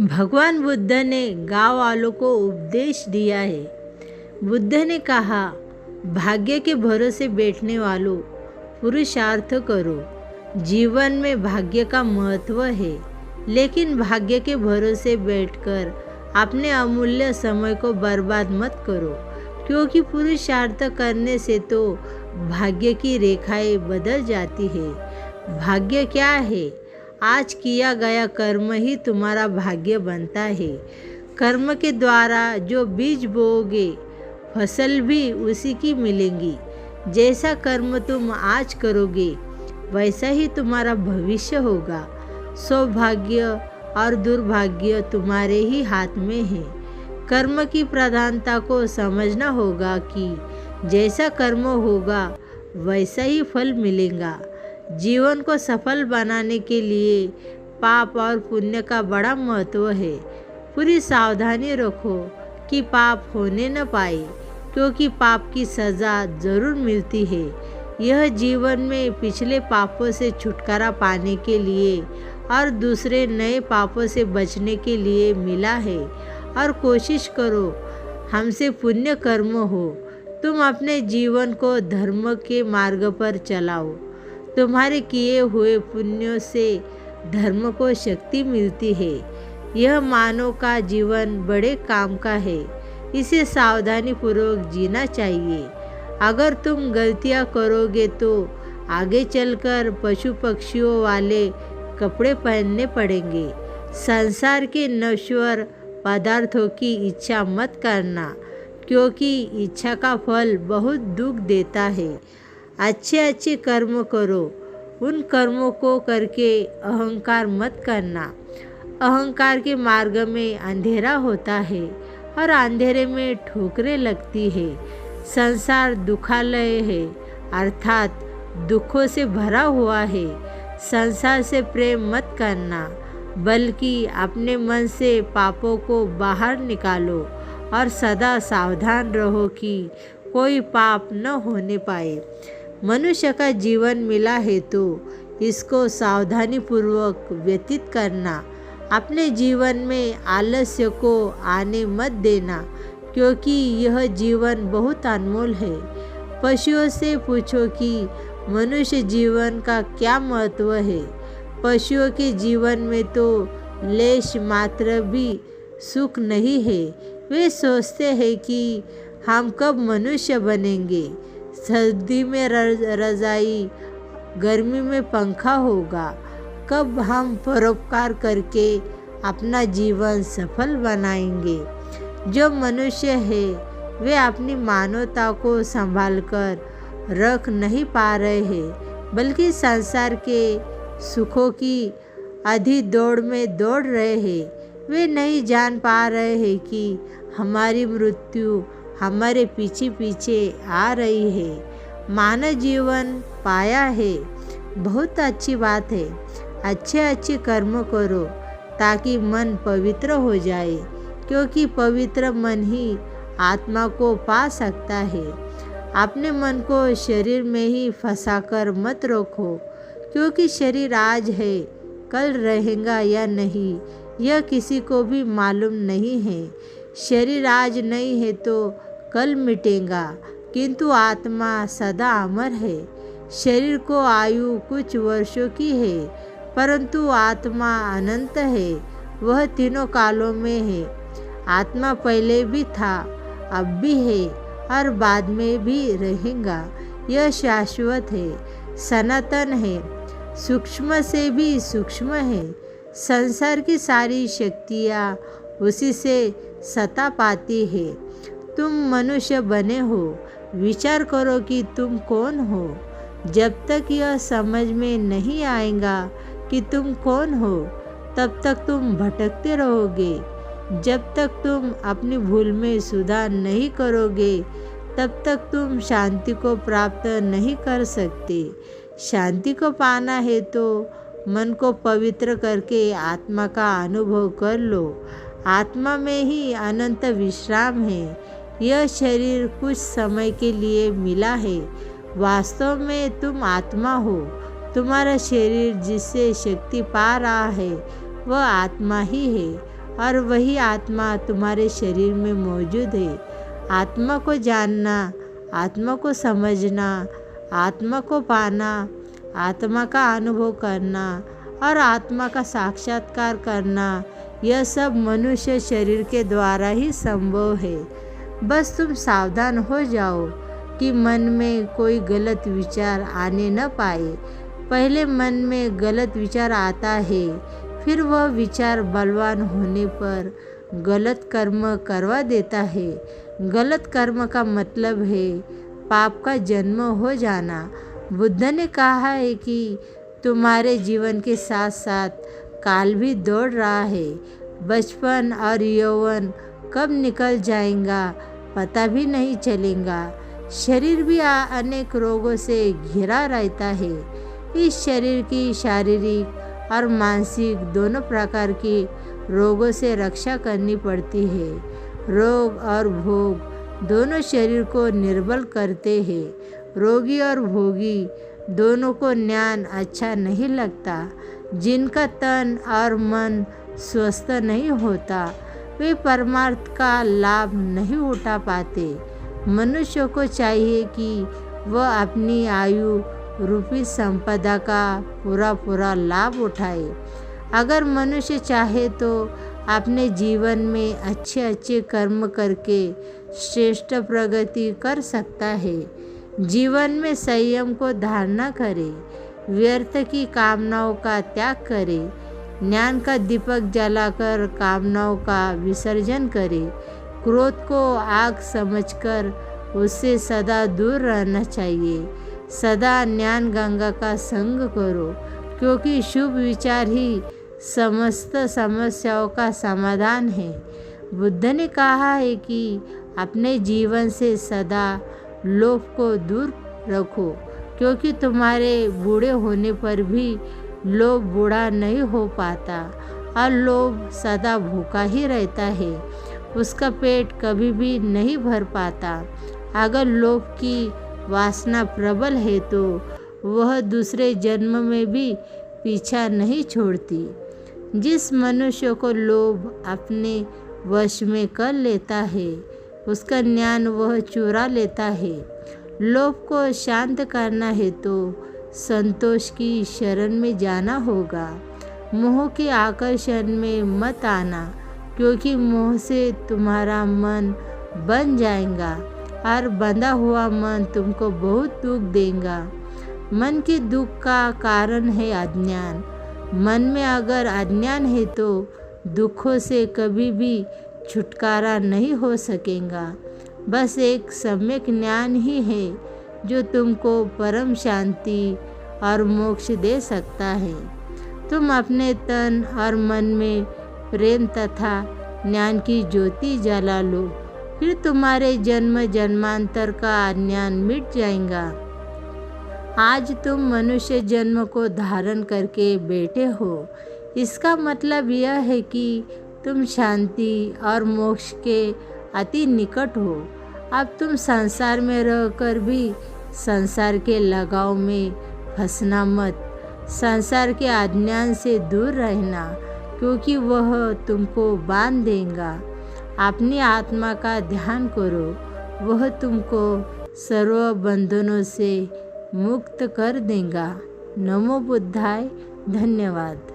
भगवान बुद्ध ने गांव वालों को उपदेश दिया है। बुद्ध ने कहा, भाग्य के भरोसे बैठने वालों, पुरुषार्थ करो। जीवन में भाग्य का महत्व है, लेकिन भाग्य के भरोसे बैठकर अपने अमूल्य समय को बर्बाद मत करो, क्योंकि पुरुषार्थ करने से तो भाग्य की रेखाएं बदल जाती है। भाग्य क्या है? आज किया गया कर्म ही तुम्हारा भाग्य बनता है। कर्म के द्वारा जो बीज बोओगे, फसल भी उसी की मिलेंगी। जैसा कर्म तुम आज करोगे, वैसा ही तुम्हारा भविष्य होगा। सौभाग्य और दुर्भाग्य तुम्हारे ही हाथ में है। कर्म की प्रधानता को समझना होगा कि जैसा कर्म होगा, वैसा ही फल मिलेगा। जीवन को सफल बनाने के लिए पाप और पुण्य का बड़ा महत्व है। पूरी सावधानी रखो कि पाप होने न पाए, क्योंकि पाप की सज़ा ज़रूर मिलती है। यह जीवन में पिछले पापों से छुटकारा पाने के लिए और दूसरे नए पापों से बचने के लिए मिला है। और कोशिश करो हमसे पुण्य कर्म हो। तुम अपने जीवन को धर्म के मार्ग पर चलाओ। तुम्हारे किए हुए पुण्यों से धर्म को शक्ति मिलती है। यह मानव का जीवन बड़े काम का है। इसे सावधानी पूर्वक जीना चाहिए। अगर तुम गलतियां करोगे तो आगे चलकर पशु पक्षियों वाले कपड़े पहनने पड़ेंगे। संसार के नश्वर पदार्थों की इच्छा मत करना, क्योंकि इच्छा का फल बहुत दुख देता है। अच्छे कर्म करो। उन कर्मों को करके अहंकार मत करना। अहंकार के मार्ग में अंधेरा होता है और अंधेरे में ठोकरें लगती है। संसार दुखालय है, अर्थात दुखों से भरा हुआ है। संसार से प्रेम मत करना, बल्कि अपने मन से पापों को बाहर निकालो और सदा सावधान रहो कि कोई पाप न होने पाए। मनुष्य का जीवन मिला है तो इसको सावधानी पूर्वक व्यतीत करना। अपने जीवन में आलस्य को आने मत देना, क्योंकि यह जीवन बहुत अनमोल है। पशुओं से पूछो कि मनुष्य जीवन का क्या महत्व है। पशुओं के जीवन में तो लेश मात्र भी सुख नहीं है। वे सोचते हैं कि हम कब मनुष्य बनेंगे। सर्दी में रजाई, गर्मी में पंखा होगा। कब हम परोपकार करके अपना जीवन सफल बनाएंगे। जो मनुष्य है वे अपनी मानवता को संभालकर रख नहीं पा रहे हैं, बल्कि संसार के सुखों की अधि दौड़ में दौड़ रहे हैं। वे नहीं जान पा रहे हैं कि हमारी मृत्यु हमारे पीछे पीछे आ रही है। मानव जीवन पाया है, बहुत अच्छी बात है। अच्छे कर्म करो ताकि मन पवित्र हो जाए, क्योंकि पवित्र मन ही आत्मा को पा सकता है। अपने मन को शरीर में ही फंसाकर मत रखो, क्योंकि शरीर आज है, कल रहेगा या नहीं यह किसी को भी मालूम नहीं है। शरीर आज नहीं है तो कल मिटेगा, किंतु आत्मा सदा अमर है। शरीर को आयु कुछ वर्षों की है, परंतु आत्मा अनंत है। वह तीनों कालों में है। आत्मा पहले भी था, अब भी है और बाद में भी रहेगा। यह शाश्वत है, सनातन है, सूक्ष्म से भी सूक्ष्म है। संसार की सारी शक्तियाँ उसी से सत्ता पाती है। तुम मनुष्य बने हो, विचार करो कि तुम कौन हो। जब तक यह समझ में नहीं आएगा कि तुम कौन हो, तब तक तुम भटकते रहोगे। जब तक तुम अपनी भूल में सुधार नहीं करोगे, तब तक तुम शांति को प्राप्त नहीं कर सकते। शांति को पाना है तो मन को पवित्र करके आत्मा का अनुभव कर लो। आत्मा में ही अनंत विश्राम है। यह शरीर कुछ समय के लिए मिला है, वास्तव में तुम आत्मा हो। तुम्हारा शरीर जिससे शक्ति पा रहा है वह आत्मा ही है और वही आत्मा तुम्हारे शरीर में मौजूद है। आत्मा को जानना, आत्मा को समझना, आत्मा को पाना, आत्मा का अनुभव करना और आत्मा का साक्षात्कार करना, यह सब मनुष्य शरीर के द्वारा ही संभव है। बस तुम सावधान हो जाओ कि मन में कोई गलत विचार आने न पाए। पहले मन में गलत विचार आता है, फिर वह विचार बलवान होने पर गलत कर्म करवा देता है। गलत कर्म का मतलब है पाप का जन्म हो जाना। बुद्ध ने कहा है कि तुम्हारे जीवन के साथ साथ काल भी दौड़ रहा है। बचपन और यौवन कब निकल जाएगा पता भी नहीं चलेगा। शरीर भी अनेक रोगों से घिरा रहता है। इस शरीर की शारीरिक और मानसिक दोनों प्रकार के रोगों से रक्षा करनी पड़ती है। रोग और भोग दोनों शरीर को निर्बल करते हैं। रोगी और भोगी दोनों को ज्ञान अच्छा नहीं लगता। जिनका तन और मन स्वस्थ नहीं होता वे परमार्थ का लाभ नहीं उठा पाते। मनुष्य को चाहिए कि वह अपनी आयु रूपी संपदा का पूरा लाभ उठाए। अगर मनुष्य चाहे तो अपने जीवन में अच्छे कर्म करके श्रेष्ठ प्रगति कर सकता है। जीवन में संयम को धारणा करे, व्यर्थ की कामनाओं का त्याग करे, ज्ञान का दीपक जलाकर कामनाओं का विसर्जन करे। क्रोध को आग समझकर उससे सदा दूर रहना चाहिए। सदा ज्ञान गंगा का संग करो, क्योंकि शुभ विचार ही समस्त समस्याओं का समाधान है। बुद्ध ने कहा है कि अपने जीवन से सदा लोभ को दूर रखो, क्योंकि तुम्हारे बूढ़े होने पर भी लोभ बूढ़ा नहीं हो पाता और लोभ सदा भूखा ही रहता है। उसका पेट कभी भी नहीं भर पाता। अगर लोभ की वासना प्रबल है तो वह दूसरे जन्म में भी पीछा नहीं छोड़ती। जिस मनुष्य को लोभ अपने वश में कर लेता है उसका ज्ञान वह चुरा लेता है। लोभ को शांत करना है तो संतोष की शरण में जाना होगा। मोह के आकर्षण में मत आना, क्योंकि मोह से तुम्हारा मन बन जाएगा और बंधा हुआ मन तुमको बहुत दुख देगा। मन के दुख का कारण है अज्ञान। मन में अगर अज्ञान है तो दुखों से कभी भी छुटकारा नहीं हो सकेगा। बस एक सम्यक ज्ञान ही है जो तुमको परम शांति और मोक्ष दे सकता है। तुम अपने तन और मन में प्रेम तथा ज्ञान की ज्योति जला लो, फिर तुम्हारे जन्म जन्मांतर का अज्ञान मिट जाएगा। आज तुम मनुष्य जन्म को धारण करके बैठे हो। इसका मतलब यह है कि तुम शांति और मोक्ष के अति निकट हो। अब तुम संसार में रहकर भी संसार के लगाव में फंसना मत। संसार के अज्ञान से दूर रहना, क्योंकि वह तुमको बांध देगा। अपनी आत्मा का ध्यान करो, वह तुमको सर्व बंधनों से मुक्त कर देगा। नमो बुद्धाय। धन्यवाद।